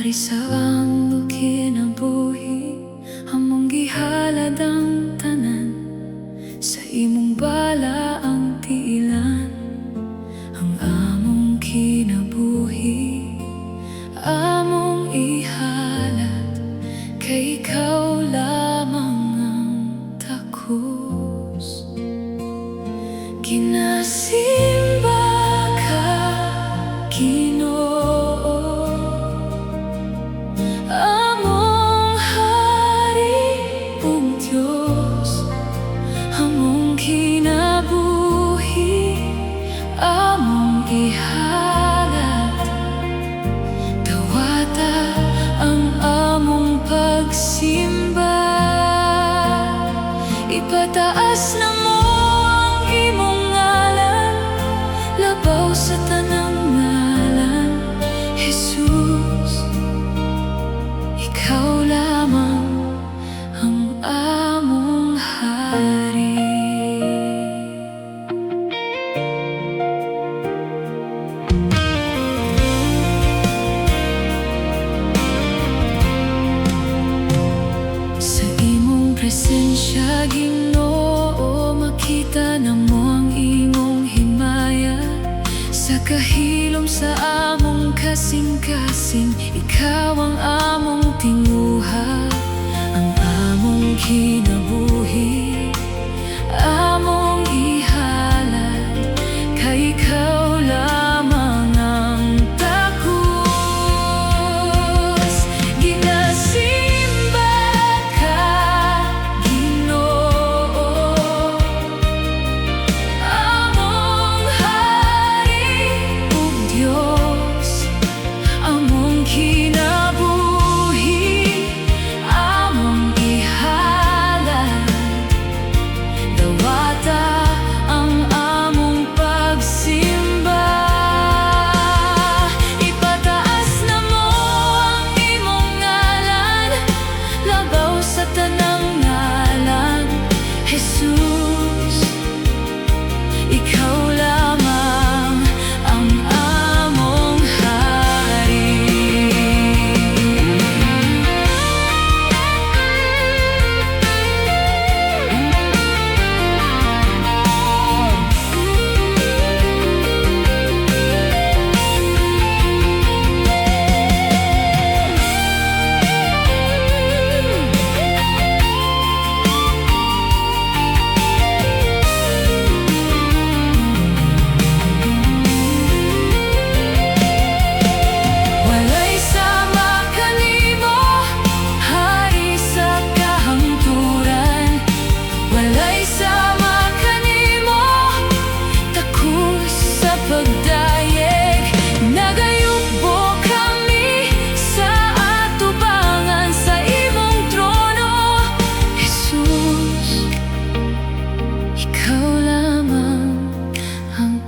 Hari sa ang kinabuhi, among gihalad ang tanan. Sa imong bala ang tiilan, ang among kinabuhi, among ihalad. Kay ikaw lamang ang takos. Ginasimba ka, Ginoo, among Hari ug Diyos. Among kinabuhi, among ihalad. Dawata ang among pagsimba, ipataas na mo ang imong ngalan, labaw sa tanang ngalan. Jesus, ikaw lamang ang among Hari. Sa imong presensya, Ginoo, makita na mo ang imong himaya. Sa kahilom sa among kasing-kasing, ikaw ang among tinguha. Ang among kinabuhi, among ihalad. Kay ikaw lamang ang takos. Ginasimba ka, Ginoo, among Hari ug Diyos. Among kinabuhi, among ihalad. Dawata ang among pagsimba, ipataas na mo ang imong ngalan, labaw sa tanang ngalan. Jesus, ikaw lamang ang among Hari. Walay sama kanimo, Hari sa kahangturan. Walay sama kanimo, takos sa pagdayeg. Nagayubo kami sa atubangan sa imong trono. Jesus, ikaw lamang ang